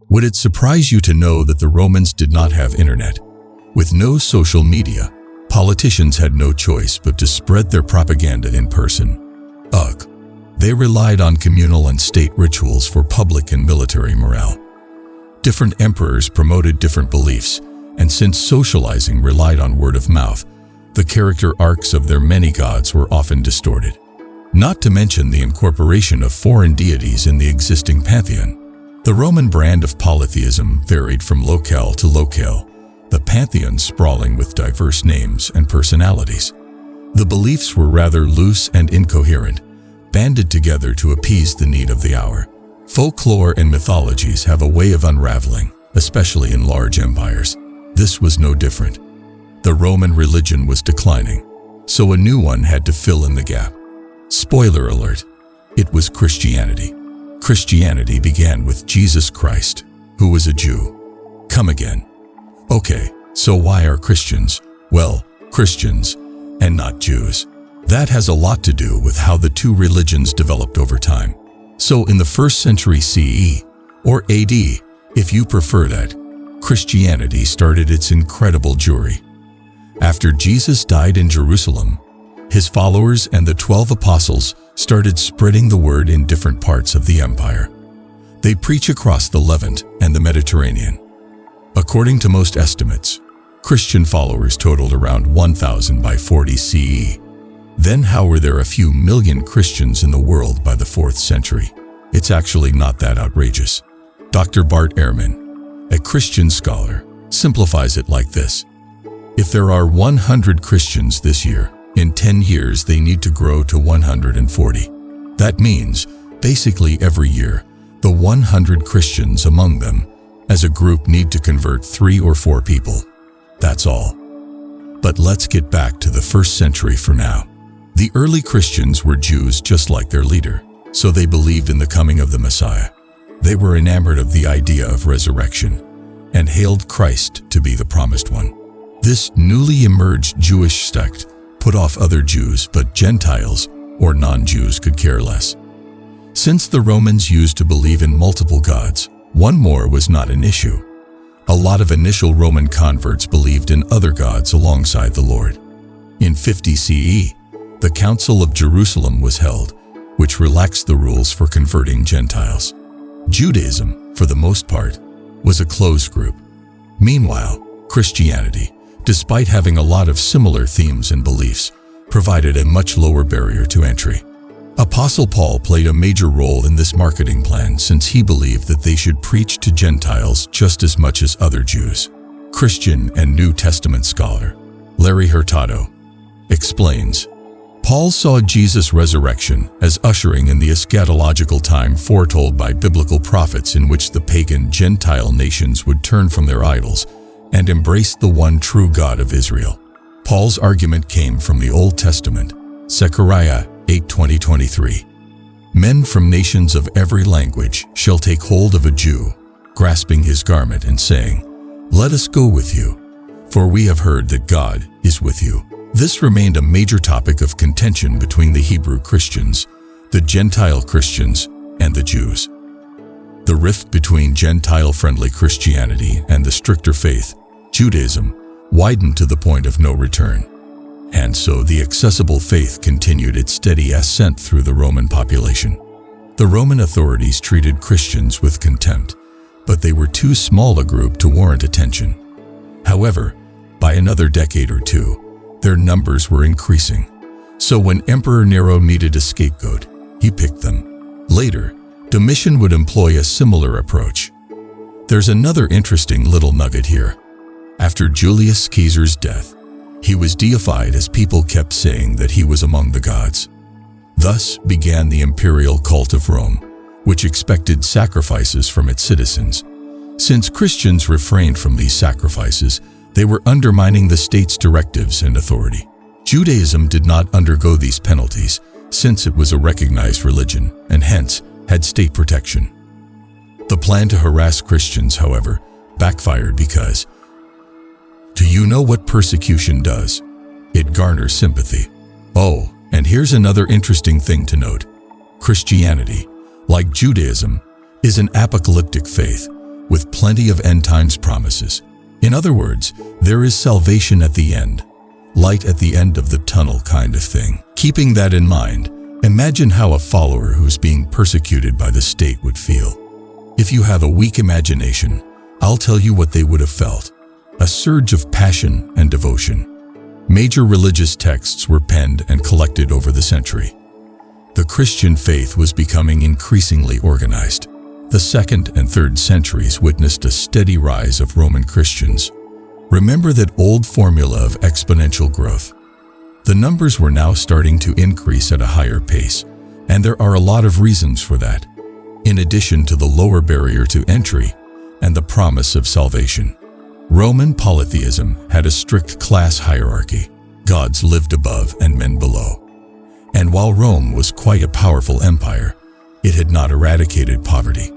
Would it surprise you to know that the Romans did not have internet? With no social media, politicians had no choice but to spread their propaganda in person. Ugh. They relied on communal and state rituals for public and military morale. Different emperors promoted different beliefs, and since socializing relied on word of mouth, the character arcs of their many gods were often distorted. Not to mention the incorporation of foreign deities in the existing pantheon. The Roman brand of polytheism varied from locale to locale, the pantheon sprawling with diverse names and personalities. The beliefs were rather loose and incoherent, banded together to appease the need of the hour. Folklore and mythologies have a way of unraveling, especially in large empires. This was no different. The Roman religion was declining, so a new one had to fill in the gap. Spoiler alert, it was Christianity. Christianity began with Jesus Christ, who was a Jew. Come again. Okay, so why are Christians, well, Christians, and not Jews? That has a lot to do with how the two religions developed over time. So in the 1st century CE, or AD, if you prefer that, Christianity started its incredible journey. After Jesus died in Jerusalem, his followers and the 12 apostles started spreading the word in different parts of the empire. They preach across the Levant and the Mediterranean. According to most estimates, Christian followers totaled around 1,000 by 40 CE. Then how were there a few million Christians in the world by the 4th century? It's actually not that outrageous. Dr. Bart Ehrman, a Christian scholar, simplifies it like this. If there are 100 Christians this year, in 10 years they need to grow to 140. That means, basically every year, the 100 Christians among them, as a group, need to convert 3 or 4 people. That's all. But let's get back to the 1st century for now. The early Christians were Jews just like their leader, so they believed in the coming of the Messiah. They were enamored of the idea of resurrection and hailed Christ to be the promised one. This newly emerged Jewish sect put off other Jews, but Gentiles or non-Jews could care less. Since the Romans used to believe in multiple gods, one more was not an issue. A lot of initial Roman converts believed in other gods alongside the Lord. In 50 CE, the Council of Jerusalem was held, which relaxed the rules for converting Gentiles. Judaism, for the most part, was a closed group. Meanwhile, Christianity, despite having a lot of similar themes and beliefs, provided a much lower barrier to entry. Apostle Paul played a major role in this marketing plan since he believed that they should preach to Gentiles just as much as other Jews. Christian and New Testament scholar Larry Hurtado explains, Paul saw Jesus' resurrection as ushering in the eschatological time foretold by biblical prophets, in which the pagan Gentile nations would turn from their idols and embrace the one true God of Israel. Paul's argument came from the Old Testament, Zechariah 8:20-23. Men from nations of every language shall take hold of a Jew, grasping his garment and saying, Let us go with you, for we have heard that God is with you. This remained a major topic of contention between the Hebrew Christians, the Gentile Christians, and the Jews. The rift between Gentile-friendly Christianity and the stricter faith, Judaism, widened to the point of no return. And so the accessible faith continued its steady ascent through the Roman population. The Roman authorities treated Christians with contempt, but they were too small a group to warrant attention. However, by another decade or two, their numbers were increasing. So when Emperor Nero needed a scapegoat, he picked them. Later, Domitian would employ a similar approach. There's another interesting little nugget here. After Julius Caesar's death, he was deified as people kept saying that he was among the gods. Thus began the imperial cult of Rome, which expected sacrifices from its citizens. Since Christians refrained from these sacrifices, they were undermining the state's directives and authority. Judaism did not undergo these penalties, since it was a recognized religion and hence had state protection. The plan to harass Christians, however, backfired because, do you know what persecution does? It garners sympathy. Oh, and here's another interesting thing to note. Christianity, like Judaism, is an apocalyptic faith, with plenty of end times promises. In other words, there is salvation at the end, light at the end of the tunnel kind of thing. Keeping that in mind, imagine how a follower who's being persecuted by the state would feel. If you have a weak imagination, I'll tell you what they would have felt. A surge of passion and devotion. Major religious texts were penned and collected over the century. The Christian faith was becoming increasingly organized. The 2nd and 3rd centuries witnessed a steady rise of Roman Christians. Remember that old formula of exponential growth. The numbers were now starting to increase at a higher pace, and there are a lot of reasons for that, in addition to the lower barrier to entry and the promise of salvation. Roman polytheism had a strict class hierarchy. Gods lived above and men below. And while Rome was quite a powerful empire, it had not eradicated poverty.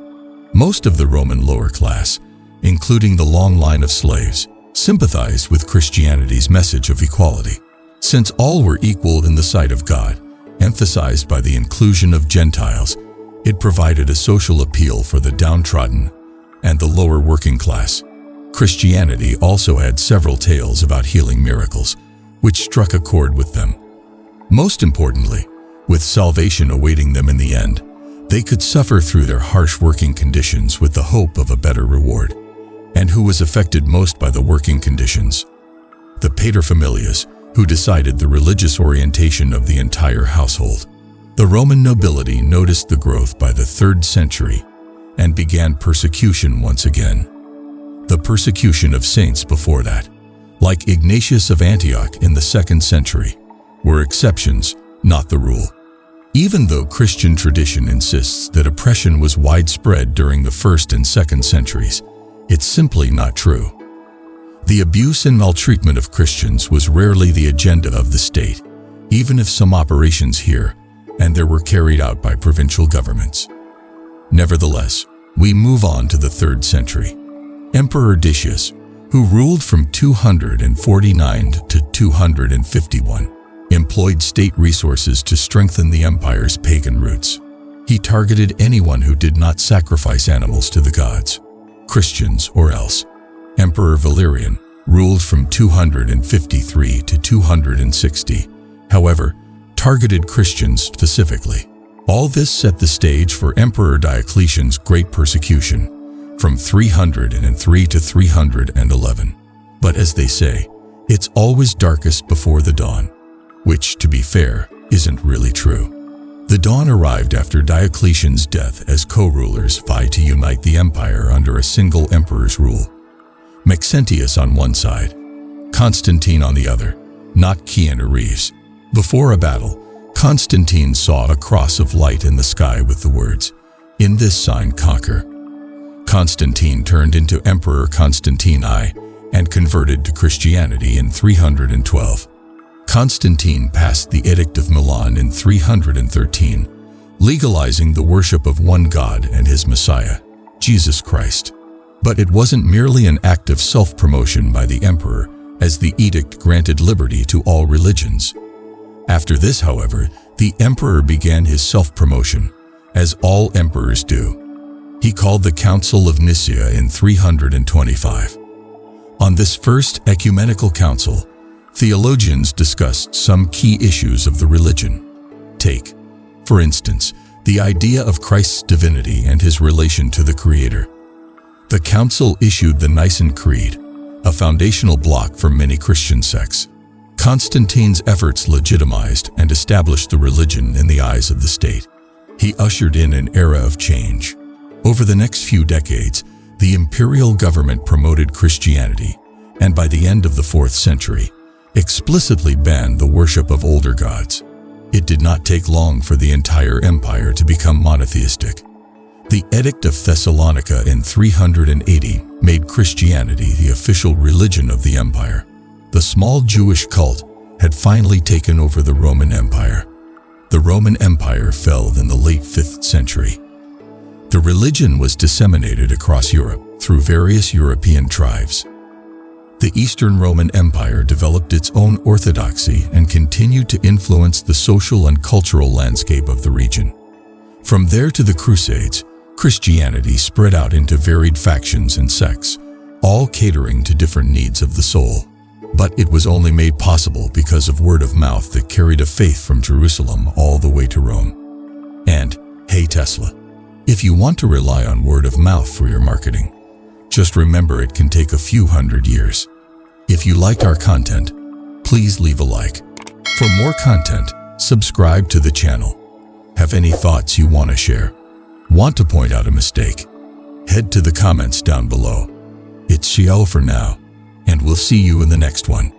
Most of the Roman lower class, including the long line of slaves, sympathized with Christianity's message of equality. Since all were equal in the sight of God, emphasized by the inclusion of Gentiles, it provided a social appeal for the downtrodden and the lower working class. Christianity also had several tales about healing miracles, which struck a chord with them. Most importantly, with salvation awaiting them in the end, they could suffer through their harsh working conditions with the hope of a better reward. And who was affected most by the working conditions? The paterfamilias, who decided the religious orientation of the entire household. The Roman nobility noticed the growth by the 3rd century and began persecution once again. The persecution of saints before that, like Ignatius of Antioch in the 2nd century, were exceptions, not the rule. Even though Christian tradition insists that oppression was widespread during the 1st and 2nd centuries, it's simply not true. The abuse and maltreatment of Christians was rarely the agenda of the state, even if some operations here and there were carried out by provincial governments. Nevertheless, we move on to the 3rd century. Emperor Decius, who ruled from 249 to 251, employed state resources to strengthen the empire's pagan roots. He targeted anyone who did not sacrifice animals to the gods, Christians or else. Emperor Valerian ruled from 253 to 260, however, targeted Christians specifically. All this set the stage for Emperor Diocletian's great persecution from 303 to 311. But as they say, it's always darkest before the dawn, which, to be fair, isn't really true. The dawn arrived after Diocletian's death as co-rulers vied to unite the empire under a single emperor's rule. Maxentius on one side, Constantine on the other, not Keanu Reeves. Before a battle, Constantine saw a cross of light in the sky with the words, "In this sign conquer." Constantine turned into Emperor Constantine I and converted to Christianity in 312. Constantine passed the Edict of Milan in 313, legalizing the worship of one God and his Messiah, Jesus Christ. But it wasn't merely an act of self-promotion by the emperor, as the edict granted liberty to all religions. After this, however, the emperor began his self-promotion, as all emperors do. He called the Council of Nicaea in 325. On this first ecumenical council, theologians discussed some key issues of the religion. Take, for instance, the idea of Christ's divinity and his relation to the Creator. The council issued the Nicene Creed, a foundational block for many Christian sects. Constantine's efforts legitimized and established the religion in the eyes of the state. He ushered in an era of change. Over the next few decades, the imperial government promoted Christianity, and by the end of the 4th century, explicitly banned the worship of older gods. It did not take long for the entire empire to become monotheistic. The Edict of Thessalonica in 380 made Christianity the official religion of the empire. The small Jewish cult had finally taken over the Roman Empire. The Roman Empire fell in the late 5th century. The religion was disseminated across Europe through various European tribes. The Eastern Roman Empire developed its own orthodoxy and continued to influence the social and cultural landscape of the region. From there to the Crusades, Christianity spread out into varied factions and sects, all catering to different needs of the soul. But it was only made possible because of word of mouth that carried a faith from Jerusalem all the way to Rome. And, hey Tesla, if you want to rely on word of mouth for your marketing, just remember it can take a few hundred years. If you liked our content, please leave a like. For more content, subscribe to the channel. Have any thoughts you want to share? Want to point out a mistake? Head to the comments down below. It's Xiao for now, and we'll see you in the next one.